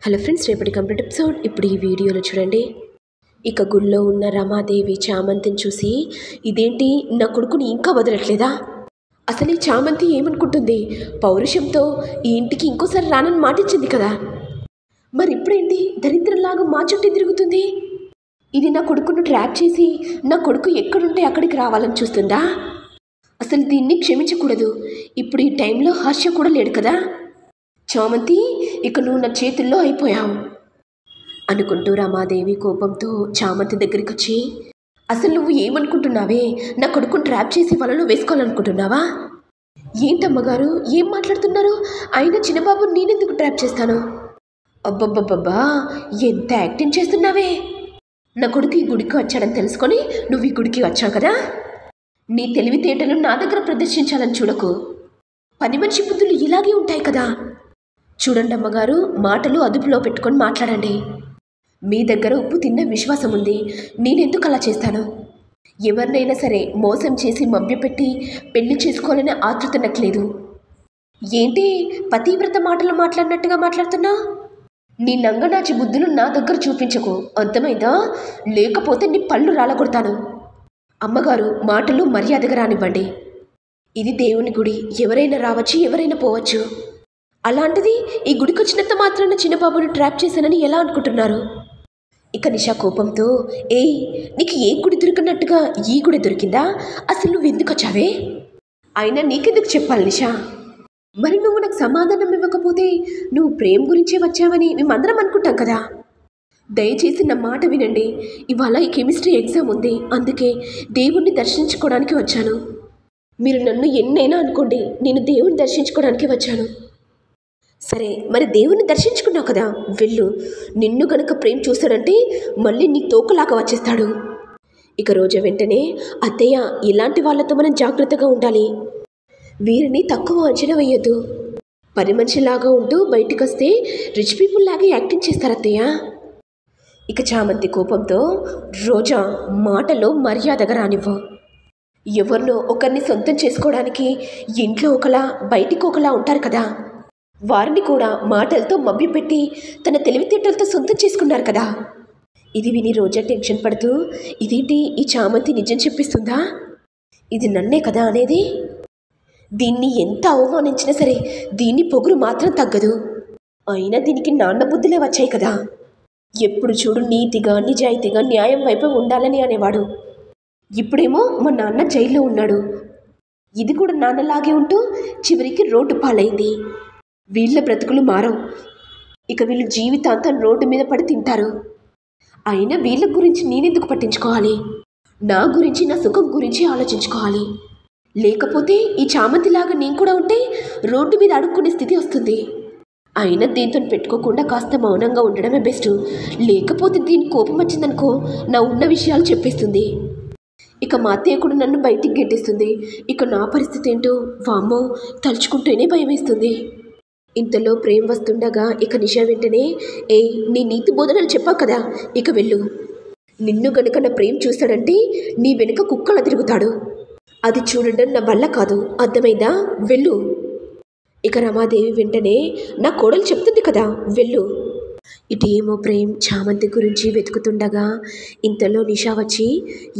Hello friends, రేపటి complete episode ఇప్పుడు ఈ వీడియోలో చూడండి. ఇక గుళ్ళో ఉన్న రమాదేవి చామంతిని చూసి, ఇదేంటి నా కొడుకుని ఇంకా వదలట్లేదా? అసలు ఈ చామంతి ఏమనుకుంటుంది? పౌరుషంతో ఈ ఇంటికి ఇంకోసారి రానని మాటిచ్చింది కదా, మరి ఇప్పుడేంటి దరిద్రంలాగా మా చుట్టూ తిరుగుతుంది? ఇది నా కొడుకును ట్రాప్ చేసి నా కొడుకు ఎక్కడుంటే అక్కడికి రావాలని చూస్తుందా? అసలు దీన్ని క్షమించకూడదు. ఇప్పుడు ఈ టైంలో హర్ష కూడా లేడు కదా. చామంతి, ఇక నువ్వు నా చేతుల్లో అయిపోయావు అనుకుంటూ రమాదేవి కోపంతో చామంతి దగ్గరికి వచ్చి, అసలు నువ్వు ఏమనుకుంటున్నావే? నా కొడుకుని ట్రాప్ చేసి వలలో వేసుకోవాలనుకుంటున్నావా? ఏంటమ్మగారు ఏం మాట్లాడుతున్నారు? అయినా చిన్నబాబు నేనెందుకు ట్రాప్ చేస్తాను? అబ్బబ్బబ్బబ్బా, ఎంత యాక్టింగ్ చేస్తున్నావే! నా కొడుకు ఈ గుడికి వచ్చాడని తెలుసుకొని నువ్వు ఈ గుడికి వచ్చావు కదా. నీ తెలివితేటలు నా దగ్గర ప్రదర్శించాలని చూడకు. పని మనిషి బుద్ధులు ఇలాగే ఉంటాయి కదా. చూడండి అమ్మగారు, మాటలు అదుపులో పెట్టుకొని మాట్లాడండి. మీ దగ్గర ఉప్పు తిన్న విశ్వాసం ఉంది. నేనెందుకు అలా చేస్తాను? ఎవరినైనా సరే మోసం చేసి మభ్యపెట్టి పెళ్లి చేసుకోవాలనే ఆతృత నాకు లేదు. ఏంటి పతివ్రత మాటలు మాట్లాడినట్టుగా మాట్లాడుతున్నా? నీ నంగనాచి బుద్ధులు నా దగ్గర చూపించకు, అర్థమైందా? లేకపోతే నీ పళ్ళు రాలగొడతాను. అమ్మగారు, మాటలు మర్యాదగా రానివ్వండి. ఇది దేవుని గుడి, ఎవరైనా రావచ్చు, ఎవరైనా పోవచ్చు. అలాంటిది ఈ గుడికి వచ్చినంత మాత్రాన చిన్నబాబుని ట్రాప్ చేశానని ఎలా అనుకుంటున్నారు? ఇక నిషా కోపంతో, ఏయ్, నీకు ఏ గుడి దొరికినట్టుగా ఈ గుడి దొరికిందా? అసలు నువ్వు ఎందుకు వచ్చావే? అయినా నీకెందుకు చెప్పాలి నిషా? మరి నువ్వు నాకు సమాధానం ఇవ్వకపోతే నువ్వు ప్రేమ గురించే వచ్చావని మేమందరం అనుకుంటాం కదా. దయచేసి నా మాట వినండి. ఇవాళ ఈ కెమిస్ట్రీ ఎగ్జామ్ ఉంది, అందుకే దేవుణ్ణి దర్శించుకోవడానికి వచ్చాను. మీరు నన్ను ఎన్నైనా అనుకోండి, నేను దేవుణ్ణి దర్శించుకోవడానికి వచ్చాను. సరే, మరి దేవుణ్ణి దర్శించుకున్నావు కదా, వెళ్ళు. నిన్ను గనక ప్రేమ చూస్తాడంటే మళ్ళీ నీ తోకలాగా వచ్చేస్తాడు. ఇక రోజా వెంటనే, అత్తయ్య, ఇలాంటి వాళ్ళతో మనం జాగ్రత్తగా ఉండాలి. వీరిని తక్కువ అంచనా వేయొద్దు. పని మనిషిలాగా ఉంటూ బయటికి వస్తే రిచ్ పీపుల్ లాగా యాక్టింగ్ చేస్తారు అత్తయ్య. ఇక చామంతి కోపంతో, రోజా, మాటలో మర్యాదగా రానివ్వు. ఎవరినో ఒకరిని సొంతం చేసుకోవడానికి ఇంట్లో ఒకలా బయటికి ఒకలా ఉంటారు కదా, వారిని కూడా మాటలతో మభ్యపెట్టి తన తెలివితేటలతో సొంతం చేసుకున్నారు కదా. ఇది విని రోజా టెన్షన్ పడుతూ, ఇదేంటి ఈ చామంతి నిజం చెప్పిస్తుందా? ఇది నన్నే కదా అనేది. దీన్ని ఎంత అవమానించినా సరే దీన్ని పొగురు మాత్రం తగ్గదు. అయినా దీనికి నాన్న బుద్ధులే వచ్చాయి కదా. ఎప్పుడు చూడు నీతిగా నిజాయితీగా న్యాయం వైపు ఉండాలని అనేవాడు. ఇప్పుడేమో మా నాన్న జైల్లో ఉన్నాడు. ఇది కూడా నాన్నలాగే ఉంటూ చివరికి రోడ్డు పాలైంది. వీళ్ళ బ్రతుకులు మారవు. ఇక వీళ్ళు జీవితాంతం రోడ్డు మీద పడి తింటారు. అయినా వీళ్ళ గురించి నేనెందుకు పట్టించుకోవాలి? నా గురించి, నా సుఖం గురించి ఆలోచించుకోవాలి. లేకపోతే ఈ చామంతిలాగా నేను కూడా ఉంటే రోడ్డు మీద అడుక్కునే స్థితి వస్తుంది. అయినా దీంతో పెట్టుకోకుండా కాస్త మౌనంగా ఉండడమే బెస్ట్. లేకపోతే దీని కోపం వచ్చిందనుకో, నా ఉన్న విషయాలు చెప్పేస్తుంది. ఇక మా అత్తయ్య కూడా నన్ను బయటికి గెట్టేస్తుంది. ఇక నా పరిస్థితి ఏంటో వామ్మో, తలుచుకుంటేనే భయం వేస్తుంది. ఇంతలో ప్రేమ వస్తుండగా ఇక నిషా వెంటనే, ఏయ్, నీ నీతి బోధనలు చెప్పావు కదా, ఇక వెళ్ళు. నిన్ను గనుక నా ప్రేమ చూస్తాడంటే నీ వెనుక కుక్కలా తిరుగుతాడు. అది చూడడం నా వల్ల కాదు, అర్థమైందా? వెళ్ళు. ఇక రమాదేవి వెంటనే, నా కోడలు చెప్తుంది కదా, వెళ్ళు. ఇటేమో ప్రేమ్ చామంతి గురించి వెతుకుతుండగా ఇంతలో నిషా వచ్చి,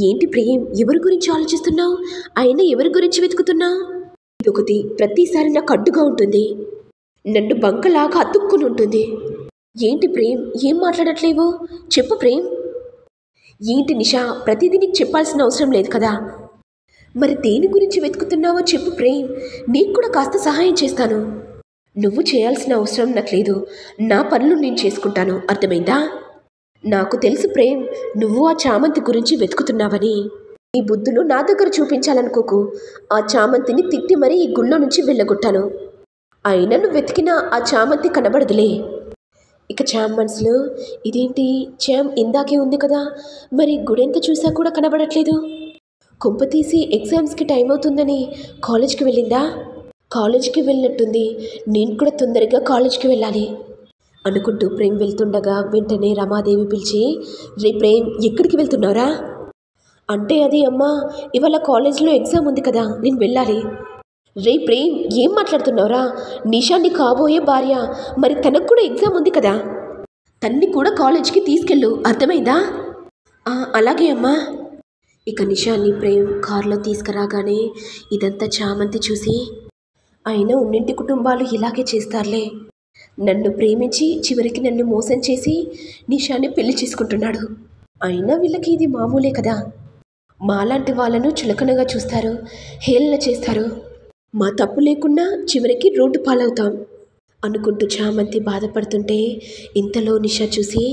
ఏంటి ప్రేమ్, ఎవరి గురించి ఆలోచిస్తున్నావు? అయినా ఎవరి గురించి వెతుకుతున్నావు? ఇదొకటి ప్రతిసారి నాకు అడ్డుగా ఉంటుంది. నన్ను బంకలాగా అతుక్కుని ఉంటుంది. ఏంటి ప్రేమ్, ఏం మాట్లాడట్లేవు? చెప్పు ప్రేమ్. ఏంటి నిషా, ప్రతిదీ నీకు చెప్పాల్సిన అవసరం లేదు కదా. మరి దేని గురించి వెతుకుతున్నావో చెప్పు ప్రేమ్, నీకు కూడా కాస్త సహాయం చేస్తాను. నువ్వు చేయాల్సిన అవసరం నాకు లేదు. నా పనులు నేను చేసుకుంటాను, అర్థమైందా? నాకు తెలుసు ప్రేమ్, నువ్వు ఆ చామంతి గురించి వెతుకుతున్నావని. నీ బుద్ధులు నా దగ్గర చూపించాలనుకోకు. ఆ చామంతిని తిట్టి మరీ ఈ గుళ్ళో నుంచి వెళ్ళగొట్టాను. అయినా నువ్వు వెతికినా ఆ చామంతి కనబడదులే. ఇక చామ్ మనసులో, ఇదేంటి, చామ్ ఇందాకే ఉంది కదా, మరి గుడెంత చూసా కూడా కనబడట్లేదు. కొంప తీసి ఎగ్జామ్స్కి టైం అవుతుందని కాలేజ్కి వెళ్ళిందా? కాలేజ్కి వెళ్ళినట్టుంది. నేను కూడా తొందరగా కాలేజ్కి వెళ్ళాలి అనుకుంటూ ప్రేమ్ వెళ్తుండగా వెంటనే రమాదేవి పిలిచి, రే ప్రేమ్, ఎక్కడికి వెళ్తున్నారా? అంటే అది అమ్మా, ఇవాళ కాలేజ్లో ఎగ్జామ్ ఉంది కదా, నేను వెళ్ళాలి. రే ప్రేమ్, ఏం మాట్లాడుతున్నావురా? నిషాని కాబోయే భార్య, మరి తనకు కూడా ఎగ్జామ్ ఉంది కదా. తన్ని కూడా కాలేజ్కి తీసుకెళ్ళు, అర్థమైందా? అలాగే అమ్మా. ఇక నిషాని ప్రేమ్ కారులో తీసుకురాగానే ఇదంతా చామంతి చూసి, అయినా ఉన్నింటి కుటుంబాలు ఇలాగే చేస్తారులే. నన్ను ప్రేమించి చివరికి నన్ను మోసం చేసి నిషాని పెళ్లి చేసుకుంటున్నాడు. అయినా వీళ్ళకి ఇది మామూలే కదా. మాలాంటి వాళ్ళను చులకనగా చూస్తారు, హేళన చేస్తారు. మా తప్పు లేకున్నా చివరికి రోడ్డు పాలవుతాం అనుకుంటూ చామంతి బాధపడుతుంటే ఇంతలో నిషా చూసి,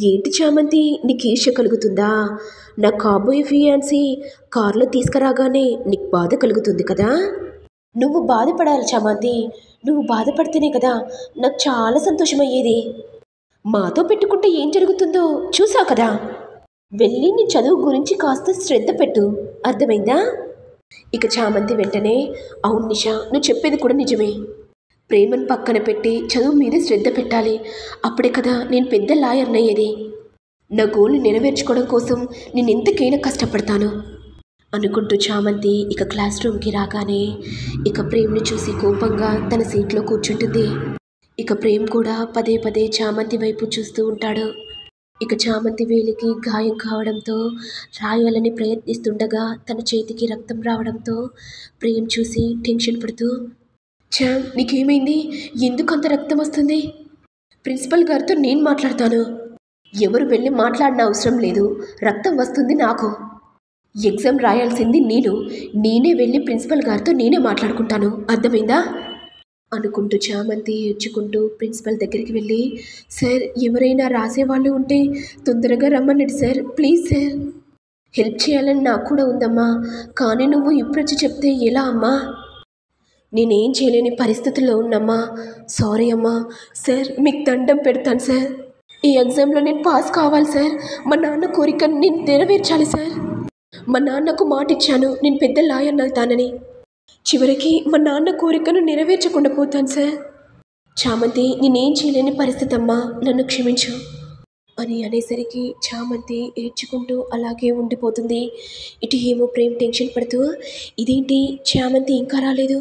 ఏంటి చామంతి, నీకు ఈర్ష్య కలుగుతుందా? నా కాబోయే ఫియాన్సీ కారులో తీసుకురాగానే నీకు బాధ కలుగుతుంది కదా. నువ్వు బాధపడాలి చామంతి. నువ్వు బాధపడితేనే కదా నాకు చాలా సంతోషమయ్యేది. మాతో పెట్టుకుంటే ఏం జరుగుతుందో చూసావు కదా. వెళ్ళి నీ చదువు గురించి కాస్త శ్రద్ధ పెట్టు, అర్థమైందా? ఇక చామంతి వెంటనే, అవును నిషా, నువ్వు చెప్పేది కూడా నిజమే. ప్రేమను పక్కన పెట్టి చదువు మీద శ్రద్ధ పెట్టాలి. అప్పుడే కదా నేను పెద్ద లాయర్నయ్యేది. నా గోల్ని నెరవేర్చుకోవడం కోసం నేను ఎంతకైనా కష్టపడతాను అనుకుంటూ చామంతి ఇక క్లాస్ రూమ్కి రాగానే ఇక ప్రేమ్ని చూసి కోపంగా తన సీట్లో కూర్చుంటుంది. ఇక ప్రేమ్ కూడా పదే పదే చామంతి వైపు చూస్తూ ఉంటాడు. ఇక చామంతి వేలికి గాయం కావడంతో రాయాలని ప్రయత్నిస్తుండగా తన చేతికి రక్తం రావడంతో ప్రేమ్ చూసి టెన్షన్ పడుతూ, చామ్, నీకేమైంది? ఎందుకు అంత రక్తం వస్తుంది? ప్రిన్సిపల్ గారితో నేను మాట్లాడతాను. ఎవరు వెళ్ళి మాట్లాడిన అవసరం లేదు, రక్తం వస్తుంది నాకు. ఎగ్జామ్ రాయాల్సింది నేనే వెళ్ళి ప్రిన్సిపల్ గారితో నేనే మాట్లాడుకుంటాను, అర్థమైందా? అనుకుంటూ చామంతి ఏడ్చుకుంటూ ప్రిన్సిపల్ దగ్గరికి వెళ్ళి, సార్, ఎవరైనా రాసేవాళ్ళు ఉంటే తొందరగా రమ్మనండి సార్, ప్లీజ్ సార్. హెల్ప్ చేయాలని నాకు కూడా ఉందమ్మా, కానీ నువ్వు ఇప్పుడు వచ్చి చెప్తే ఎలా అమ్మా? నేనేం చేయలేని పరిస్థితుల్లో ఉన్నమ్మా, సారీ అమ్మా. సార్, మీకు దండం పెడతాను సార్. ఈ ఎగ్జామ్లో నేను పాస్ కావాలి సార్. మా నాన్న కోరికను నేను నెరవేర్చాలి సార్. మా నాన్నకు మాట ఇచ్చాను నేను పెద్ద లాయర్ని అవుతానని. చివరికి మా నాన్న కోరికను నెరవేర్చకుండా పోతాను సార్. చామంతి, నేనేం చేయలేని పరిస్థితి అమ్మా, నన్ను క్షమించు అని అనేసరికి చామంతి ఏడ్చుకుంటూ అలాగే ఉండిపోతుంది. ఇటు ఏమో ప్రేమ్ టెన్షన్ పడుతూ, ఇదేంటి చామంతి ఇంకా రాలేదు,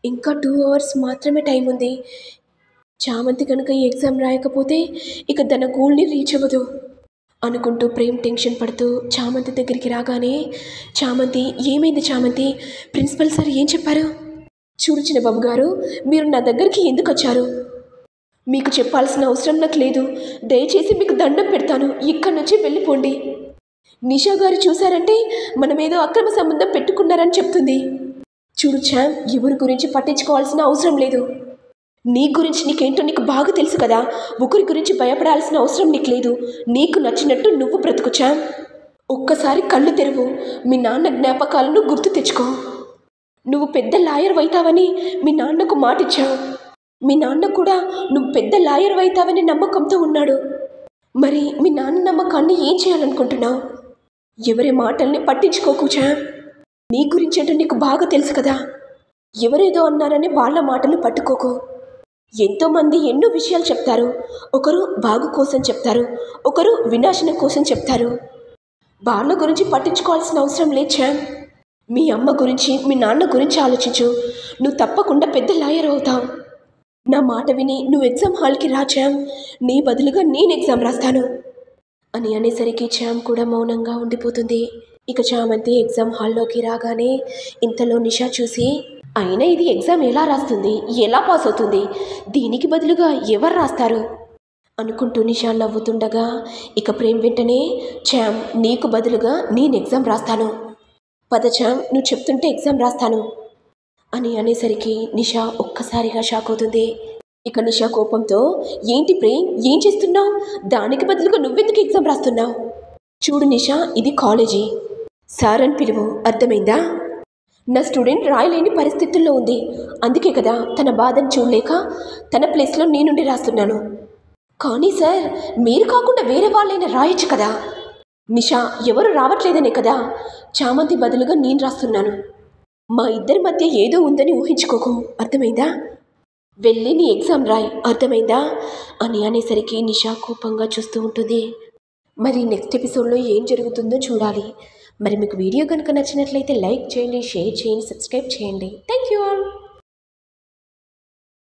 ఇంకా 2 hours మాత్రమే టైం ఉంది. చామంతి కనుక ఈ ఎగ్జామ్ రాయకపోతే ఇక తన గోల్ని రీచ్ అవ్వదు అనుకుంటూ ప్రేమ్ టెన్షన్ పడుతూ చామంతి దగ్గరికి రాగానే, చామంతి, ఏమైంది చామంతి? ప్రిన్సిపల్ సార్ ఏం చెప్పారు? చూడు చిన్నబాబు గారు, మీరు నా దగ్గరికి ఎందుకు వచ్చారు? మీకు చెప్పాల్సిన అవసరం నాకు లేదు. దయచేసి మీకు దండం పెడతాను, ఇక్కడి నుంచి వెళ్ళిపోండి. నిషా గారు చూశారంటే మనమేదో అక్రమ సంబంధం పెట్టుకున్నారని చెప్తుంది. చూడు చామ్, ఎవరి గురించి పట్టించుకోవాల్సిన అవసరం లేదు. నీ గురించి నీకేంటో నీకు బాగా తెలుసు కదా. ఒకరి గురించి భయపడాల్సిన అవసరం నీకు లేదు. నీకు నచ్చినట్టు నువ్వు బ్రతుకు చామ్. ఒక్కసారి కళ్ళు తెరువు, మీ నాన్న జ్ఞాపకాలను గుర్తు తెచ్చుకో. నువ్వు పెద్ద లాయర్ అవుతావని మీ నాన్నకు మాటిచ్చావు. మీ నాన్న కూడా నువ్వు పెద్ద లాయర్ అవుతావని నమ్మకంతో ఉన్నాడు. మరి మీ నాన్న నమ్మకాన్ని ఏం చేయాలనుకుంటున్నావు? ఎవరి మాటల్ని పట్టించుకోకు చామ్. నీ గురించి అంటే నీకు బాగా తెలుసు కదా. ఎవరేదో అన్నారని వాళ్ళ మాటలు పట్టుకోకు. ఎంతోమంది ఎన్నో విషయాలు చెప్తారు. ఒకరు బాగు కోసం చెప్తారు, ఒకరు వినాశనం కోసం చెప్తారు. వాళ్ళ గురించి పట్టించుకోవాల్సిన అవసరం లేదు చామ్. మీ అమ్మ గురించి, మీ నాన్న గురించి ఆలోచించు. నువ్వు తప్పకుండా పెద్ద లాయర్ అవుతావు. నా మాట విని నువ్వు ఎగ్జామ్ హాల్కి రా చామ్. నీ బదులుగా నేను ఎగ్జామ్ రాస్తాను అని అనేసరికి చామ్ కూడా మౌనంగా ఉండిపోతుంది. ఇక చామంతి ఎగ్జామ్ హాల్లోకి రాగానే ఇంతలో నిషా చూసి, అయినా ఇది ఎగ్జామ్ ఎలా రాస్తుంది, ఎలా పాస్ అవుతుంది, దీనికి బదులుగా ఎవరు రాస్తారు అనుకుంటూ నిషా నవ్వుతుండగా ఇక ప్రేమ్ వెంటనే, చామ్, నీకు బదులుగా నేను ఎగ్జామ్ రాస్తాను. పద చామ్, నువ్వు చెప్తుంటే ఎగ్జామ్ రాస్తాను అని అనేసరికి నిషా ఒక్కసారిగా షాక్ అవుతుంది. ఇక నిషా కోపంతో, ఏంటి ప్రేమ్, ఏం చేస్తున్నావు? దానికి బదులుగా నువ్వెందుకు ఎగ్జామ్ రాస్తున్నావు? చూడు నిషా, ఇది కాలేజీ, సార్ అని పిలువు, అర్థమైందా? నా స్టూడెంట్ రాయలేని పరిస్థితుల్లో ఉంది. అందుకే కదా తన బాధను చూడలేక తన ప్లేస్లో నేనుండి రాస్తున్నాను. కానీ సార్, మీరు కాకుండా వేరే వాళ్ళైనా రాయొచ్చు కదా. నిషా, ఎవరు రావట్లేదనే కదా చామంతి బదులుగా నేను రాస్తున్నాను. మా ఇద్దరి మధ్య ఏదో ఉందని ఊహించుకోకు, అర్థమైందా? వెళ్ళి నీ ఎగ్జామ్ రాయ్, అర్థమైందా అని అనేసరికి నిషా కోపంగా చూస్తూ ఉంటుంది. మరి నెక్స్ట్ ఎపిసోడ్లో ఏం జరుగుతుందో చూడాలి. మరి మీకు వీడియో కనుక నచ్చినట్లయితే లైక్ చేయండి, షేర్ చేయండి, సబ్స్క్రైబ్ చేయండి. Thank you all.